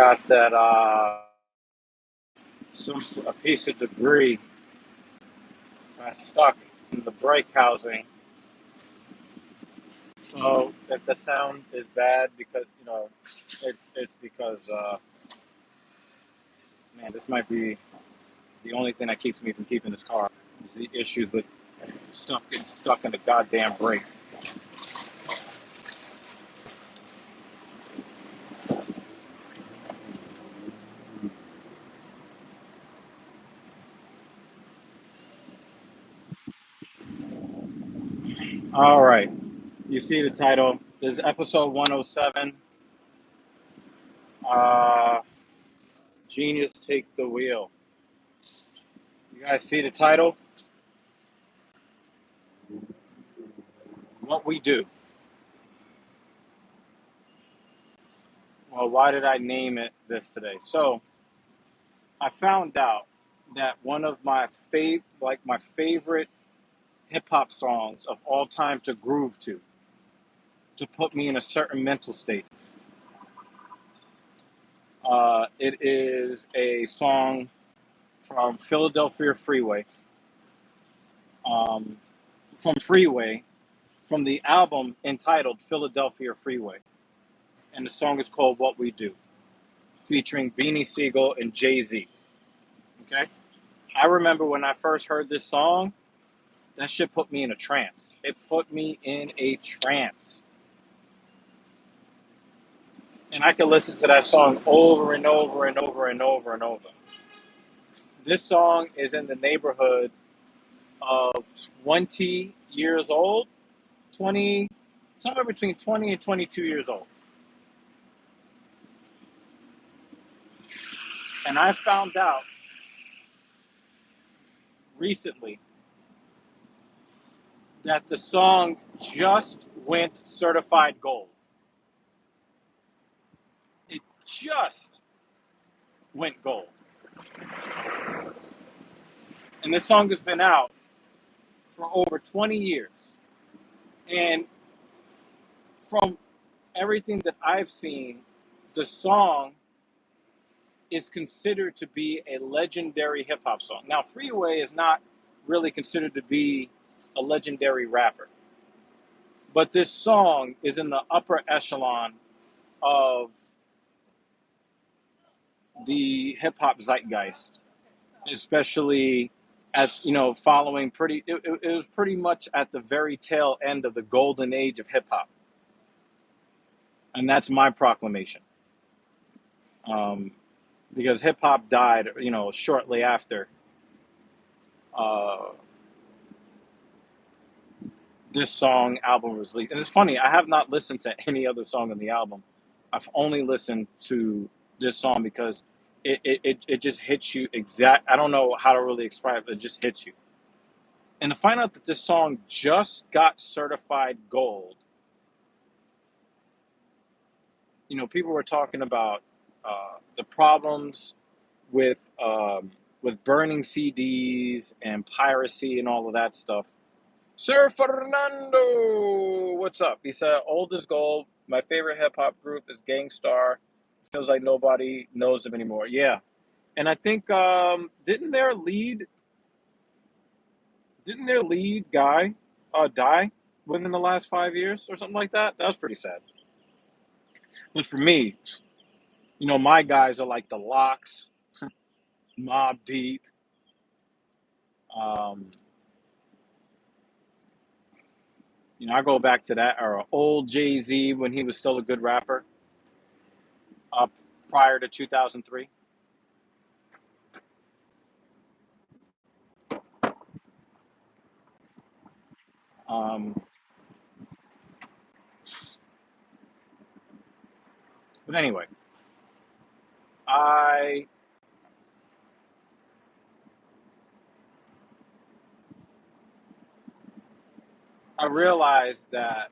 got that a piece of debris stuck in the brake housing. So if the sound is bad, because it's because man, this might be the only thing that keeps me from keeping this car. Is the issues with stuff getting stuck in the goddamn brake. All right, you see the title. This is episode 107. Uh, Genius Take the Wheel. You guys see the title? What we do. Well, why did I name it this today? So I found out that one of my favorite hip hop songs of all time to groove to put me in a certain mental state. It is a song from Philadelphia Freeway, um, from Freeway, from the album entitled Philadelphia Freeway. And the song is called What We Do, featuring Beanie Siegel and Jay-Z. Okay? I remember when I first heard this song, that shit put me in a trance. It put me in a trance. And I could listen to that song over and over and over and over and over. This song is in the neighborhood of 20 years old, 20, somewhere between 20 and 22 years old. And I found out recently that the song just went certified gold. It just went gold. And this song has been out for over 20 years. And from everything that I've seen, the song is considered to be a legendary hip hop song. Now, Freeway is not really considered to be a legendary rapper, but this song is in the upper echelon of the hip hop zeitgeist, especially following it was pretty much at the very tail end of the golden age of hip hop. And that's my proclamation. Because hip hop died, shortly after this song album was released. And it's funny, I have not listened to any other song on the album. I've only listened to this song because it just hits you exact. I don't know how to really explain it, but it just hits you. And to find out that this song just got certified gold, people were talking about the problems with burning CDs and piracy and all of that stuff. Sir Fernando, what's up? He said, old is gold. My favorite hip hop group is Gangstar. Feels like nobody knows them anymore. Yeah. And I think, didn't their lead guy die within the last 5 years or something like that? That was pretty sad. But for me, my guys are like the Locks, Mobb Deep, I go back to that era. Old Jay-Z when he was still a good rapper, prior to 2003. But anyway, I realized that,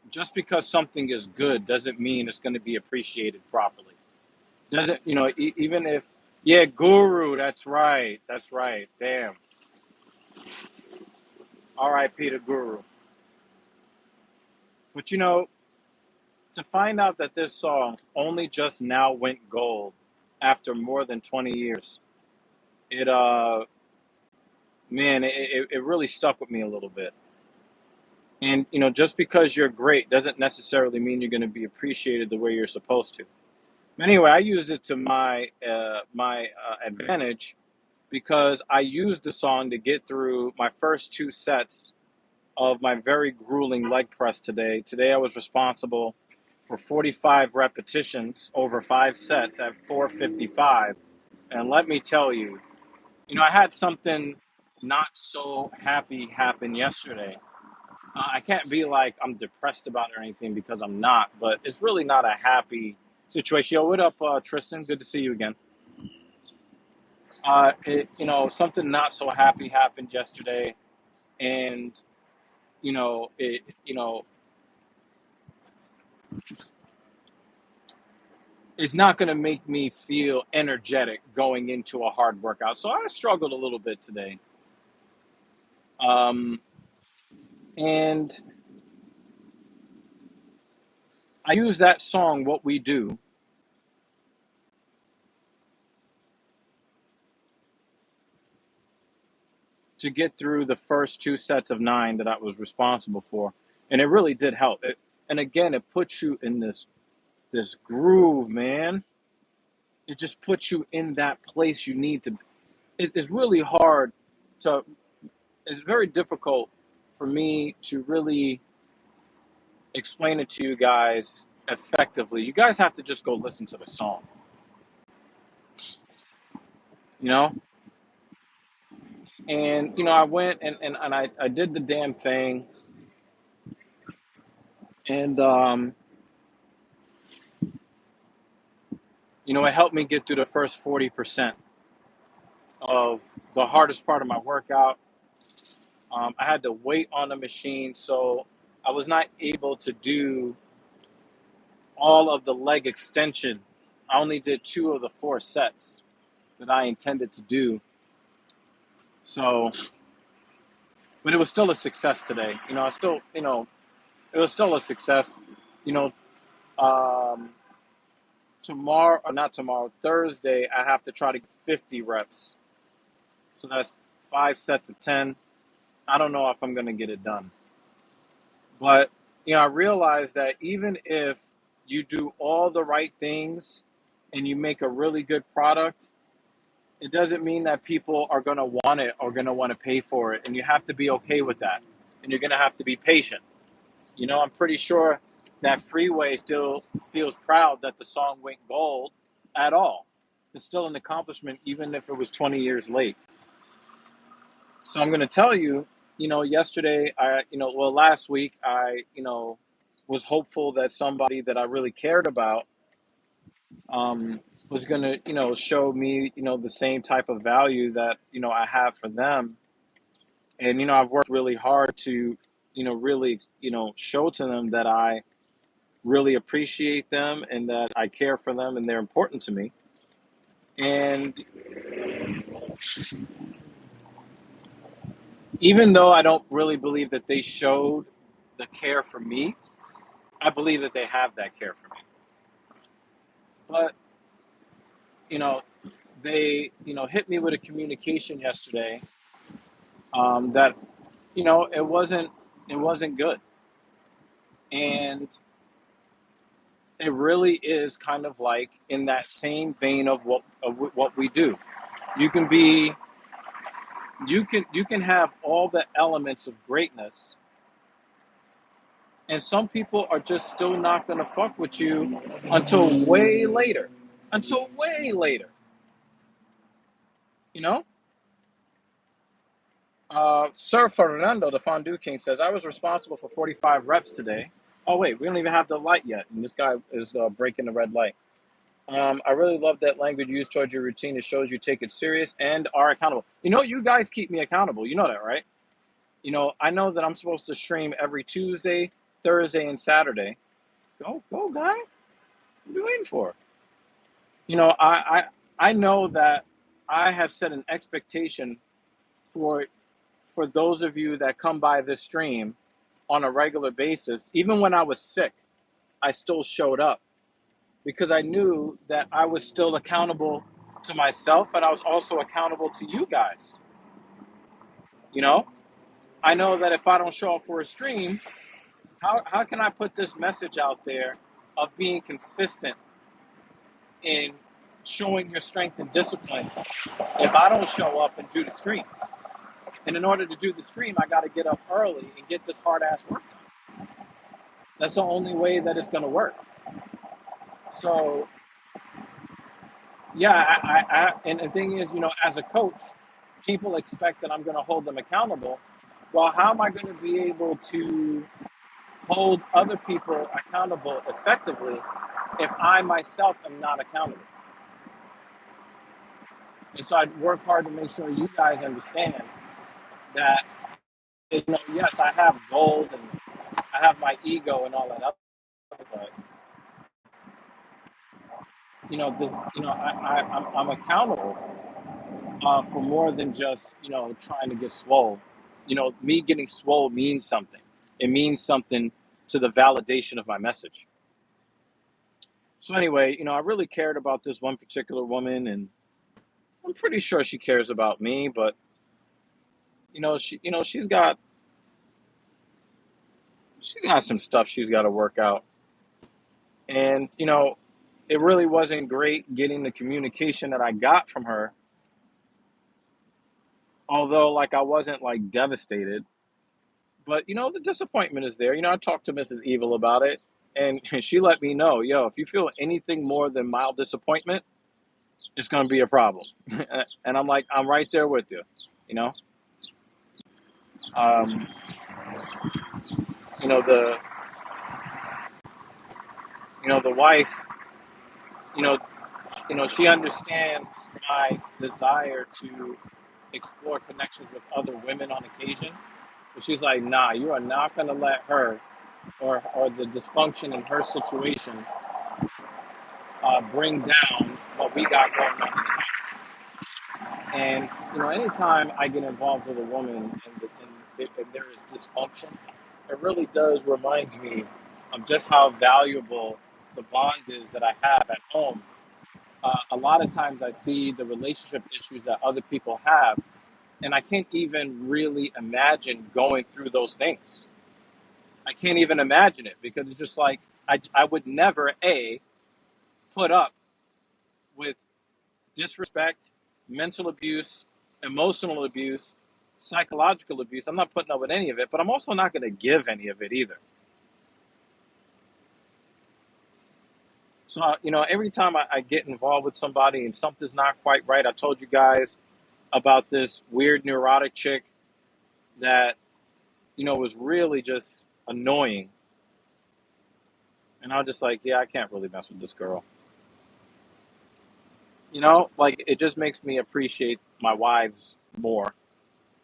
just because something is good doesn't mean it's going to be appreciated properly. Doesn't, even if, yeah, Guru, that's right. Damn. R.I.P. to Guru. But, to find out that this song only just now went gold after more than 20 years, it man, it really stuck with me a little bit. And just because you're great doesn't necessarily mean you're going to be appreciated the way you're supposed to. Anyway, I used it to my advantage because I used the song to get through my first two sets of my very grueling leg press today. Today I was responsible for 45 repetitions over 5 sets at 455. And let me tell you, I had something not so happy happen yesterday. I can't be like I'm depressed about it or anything because I'm not, but it's really not a happy situation. Yo, what up, Tristan? Good to see you again. Something not so happy happened yesterday, and it, it's not going to make me feel energetic going into a hard workout. So I struggled a little bit today, um, and I use that song, "What We Do," to get through the first two sets of 9 that I was responsible for, and it really did help. And again, it puts you in this groove, man. It just puts you in that place you need to. It's really hard to. It's very difficult for me to really explain it to you guys effectively. You guys have to just go listen to the song. You know, and I went and I did the damn thing, and it helped me get through the first 40% of the hardest part of my workout. I had to wait on the machine, so I was not able to do all of the leg extension. I only did 2 of the 4 sets that I intended to do. So, but it was still a success today. I still, it was still a success. You know, um, Tomorrow, or not tomorrow, Thursday, I have to try to get 50 reps. So that's 5 sets of 10. I don't know if I'm going to get it done. But, I realize that even if you do all the right things and you make a really good product, it doesn't mean that people are going to want it or going to want to pay for it. And you have to be okay with that. And you're going to have to be patient. I'm pretty sure that Freeway still feels proud that the song went gold at all. It's still an accomplishment, even if it was 20 years late. So I'm going to tell you, yesterday, last week, I, was hopeful that somebody that I really cared about was going to, show me, the same type of value that, I have for them. And, I've worked really hard to, really, show to them that I really appreciate them and that I care for them and they're important to me. And even though I don't really believe that they showed the care for me, I believe that they have that care for me. But, you know, they, hit me with a communication yesterday that, it wasn't good. And it really is kind of like in that same vein of what we do. You can be you can have all the elements of greatness, and some people are just still not going to fuck with you until way later. Until way later. You know? Sir Fernando, the Fondue King, says, I was responsible for 45 reps today. Oh, wait, we don't even have the light yet. And this guy is breaking the red light. I really love that language used towards your routine. It shows you take it serious and are accountable. You guys keep me accountable. You know that, right? I know that I'm supposed to stream every Tuesday, Thursday, and Saturday. Go, guy. What are you waiting for? I know that I have set an expectation for those of you that come by this stream on a regular basis, even when I was sick. I still showed up because I knew that I was still accountable to myself and I was also accountable to you guys. You know, I know that if I don't show up for a stream, how can I put this message out there of being consistent in showing your strength and discipline if I don't show up and do the stream? And in order to do the stream, I got to get up early and get this hard ass work done. That's the only way that it's going to work. So, yeah, and the thing is, as a coach, people expect that I'm going to hold them accountable. Well, how am I going to be able to hold other people accountable effectively if I myself am not accountable? And so I work hard to make sure you guys understand that, yes, I have goals and I have my ego and all that other, but I'm accountable for more than just trying to get swole. Me getting swole means something. It means something to the validation of my message. So anyway, I really cared about this one particular woman, and I'm pretty sure she cares about me. But she's got some stuff she's got to work out, and it really wasn't great getting the communication that I got from her. Although, like, I wasn't like devastated, but the disappointment is there. I talked to Mrs. Evil about it, and she let me know, yo, if you feel anything more than mild disappointment, it's going to be a problem. And I'm like, I'm right there with you. You know, um, you know the the wife. You know, she understands my desire to explore connections with other women on occasion. But she's like, nah, you are not going to let her or the dysfunction in her situation bring down what we got going on in the house. And anytime I get involved with a woman and there is dysfunction, it really does remind me of just how valuable the bond is that I have at home. A lot of times I see the relationship issues that other people have, and I can't even really imagine going through those things. I can't even imagine it because it's just like I would never put up with disrespect, mental abuse, emotional abuse, psychological abuse. I'm not putting up with any of it, but I'm also not going to give any of it either. So, every time I get involved with somebody and something's not quite right, I told you guys about this weird neurotic chick that, was really just annoying. And I was just like, yeah, I can't really mess with this girl. Like, it just makes me appreciate my wives more.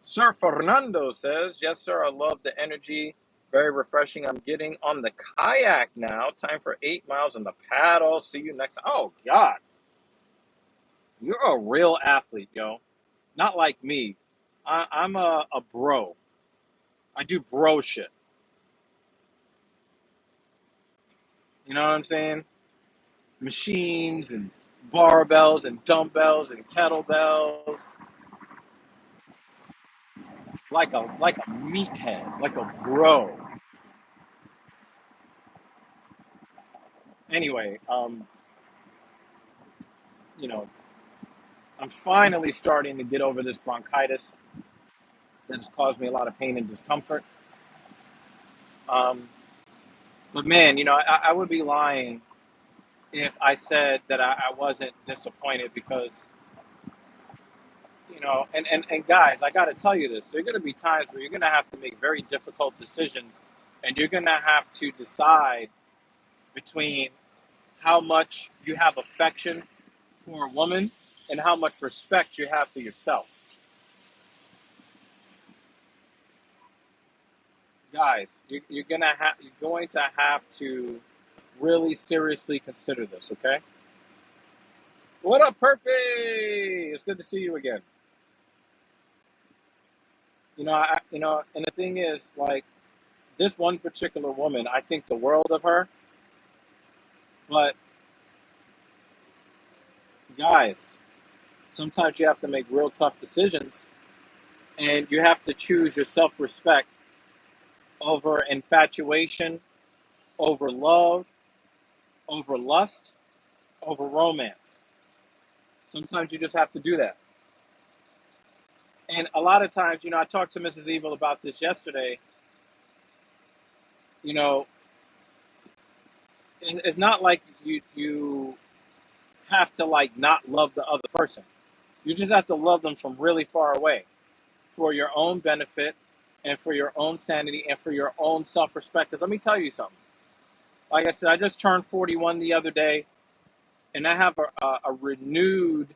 Sir Fernando says, yes, sir, I love the energy. Very refreshing. I'm getting on the kayak now. Time for 8 miles on the paddle. See you next time. Oh, God. You're a real athlete, yo. Not like me. I'm a bro. I do bro shit. You know what I'm saying? Machines and barbells and dumbbells and kettlebells. Like a meathead. Like a bro. Anyway, you know, I'm finally starting to get over this bronchitis that has caused me a lot of pain and discomfort. Um, but man, I would be lying if I said that I wasn't disappointed because, and guys, I got to tell you this. There are going to be times where you're going to have to make very difficult decisions and you're going to have to decide between how much you have affection for a woman and how much respect you have for yourself. Guys, you're going to have to really seriously consider this, okay? What up, Purpy? It's good to see you again. And the thing is, like, this one particular woman, I think the world of her, But guys, sometimes you have to make real tough decisions, and you have to choose your self-respect over infatuation, over love, over lust, over romance. Sometimes you just have to do that. And a lot of times, I talked to Mrs. Evil about this yesterday. You know, it's not like you have to like not love the other person. You just have to love them from really far away for your own benefit and for your own sanity and for your own self-respect. Because let me tell you something. Like I said, I just turned 41 the other day, and I have a renewed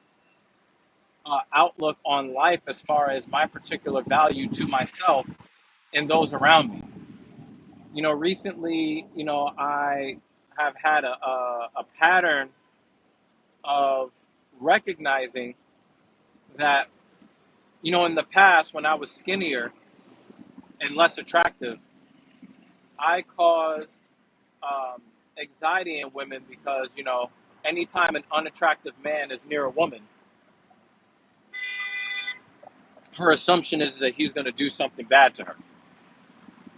outlook on life as far as my particular value to myself and those around me. Recently, I have had a pattern of recognizing that, in the past when I was skinnier and less attractive, I caused anxiety in women because, anytime an unattractive man is near a woman, her assumption is that he's going to do something bad to her.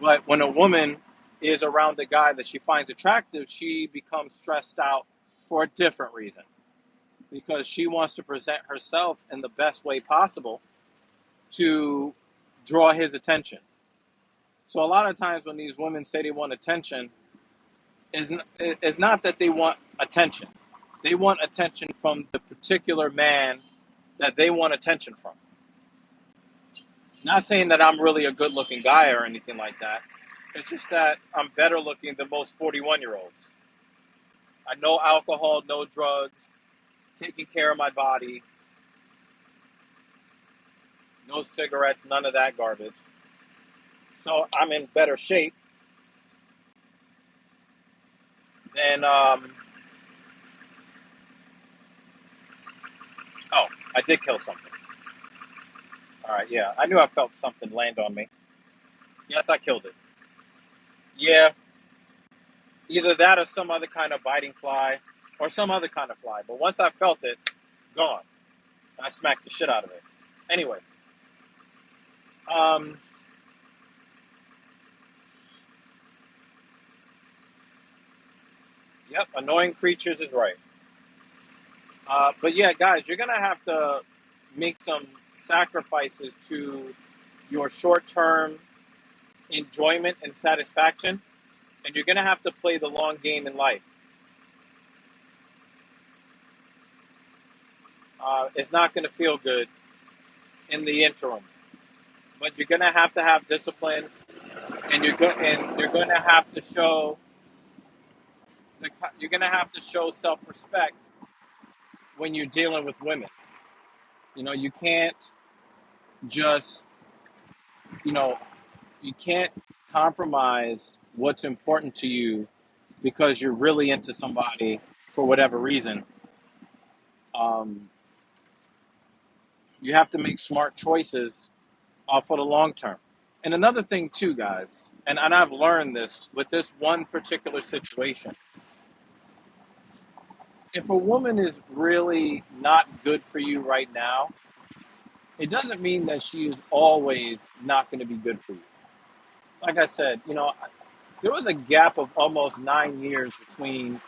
But when a woman is around a guy that she finds attractive, she becomes stressed out for a different reason because she wants to present herself in the best way possible to draw his attention. So a lot of times when these women say they want attention, it's not that they want attention. They want attention from the particular man that they want attention from. Not saying that I'm really a good looking guy or anything like that. It's just that I'm better looking than most 41-year-olds. I no alcohol, no drugs, taking care of my body, no cigarettes, none of that garbage. So I'm in better shape than, oh, I did kill something. All right, yeah. I knew I felt something land on me. Yes, I killed it. Yeah, either that or some other kind of biting fly or some other kind of fly. But once I felt it, gone. I smacked the shit out of it. Anyway, um, yep, annoying creatures is right. But yeah, guys, you're going to have to make some sacrifices to your short term enjoyment and satisfaction, and you're going to have to play the long game in life. It's not going to feel good in the interim, but you're going to have discipline, and you're going to have to show you're going to have to show self respect when you're dealing with women. You can't just you know you can't compromise what's important to you because you're really into somebody for whatever reason. Um, you have to make smart choices for the long term. And another thing too, guys, and I've learned this with this one particular situation. If a woman is really not good for you right now, it doesn't mean that she is always not going to be good for you. Like I said, there was a gap of almost 9 years between,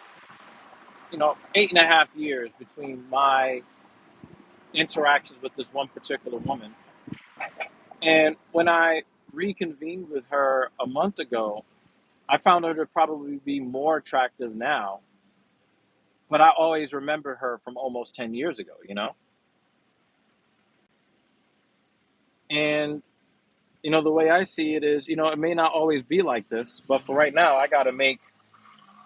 8.5 years between my interactions with this one particular woman. And when I reconvened with her a month ago, I found her to probably be more attractive now, but I always remember her from almost 10 years ago. And, the way I see it is, it may not always be like this, but for right now, I got to make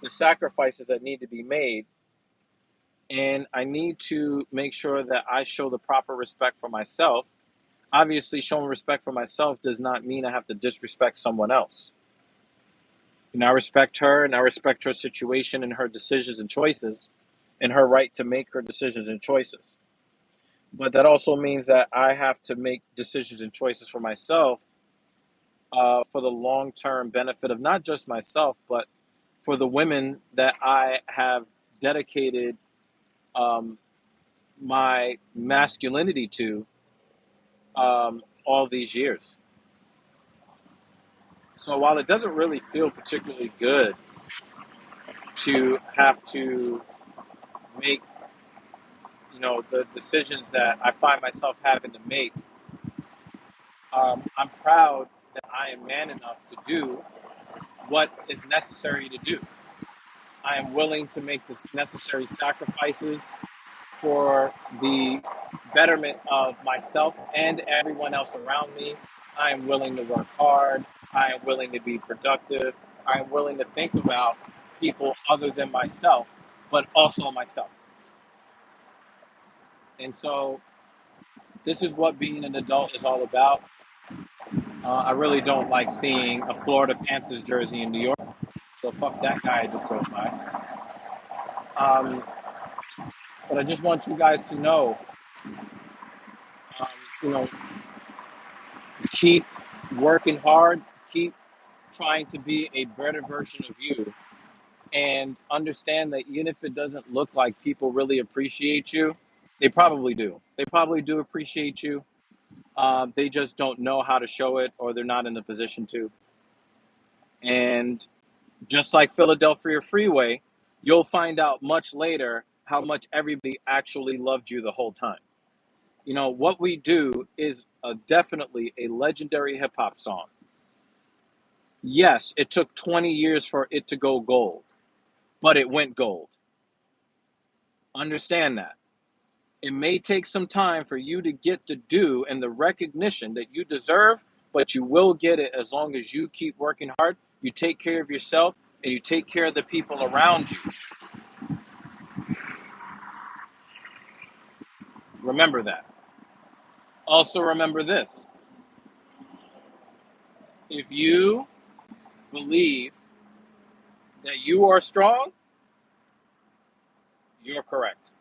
the sacrifices that need to be made. And I need to make sure that I show the proper respect for myself. Obviously, showing respect for myself does not mean I have to disrespect someone else. I respect her and I respect her situation and her decisions and choices and her right to make her decisions and choices. But that also means that I have to make decisions and choices for myself for the long term benefit of not just myself, but for the women that I have dedicated my masculinity to all these years. So while it doesn't really feel particularly good to have to make, the decisions that I find myself having to make, I'm proud that I am man enough to do what is necessary to do. I am willing to make the necessary sacrifices for the betterment of myself and everyone else around me. I am willing to work hard. I am willing to be productive. I am willing to think about people other than myself, but also myself. And so, this is what being an adult is all about. I really don't like seeing a Florida Panthers jersey in New York, so fuck that guy I just drove by. Um, but I just want you guys to know, um, you know, keep working hard, keep trying to be a better version of you, and understand that even if it doesn't look like people really appreciate you, they probably do. They probably do appreciate you. They just don't know how to show it, or they're not in a position to. And just like Philadelphia Freeway, you'll find out much later how much everybody actually loved you the whole time. What we do is definitely a legendary hip hop song. Yes, it took 20 years for it to go gold, but it went gold. Understand that. It may take some time for you to get the due and the recognition that you deserve, but you will get it as long as you keep working hard, you take care of yourself, and you take care of the people around you. Remember that. Also, remember this: if you believe that you are strong, you're correct.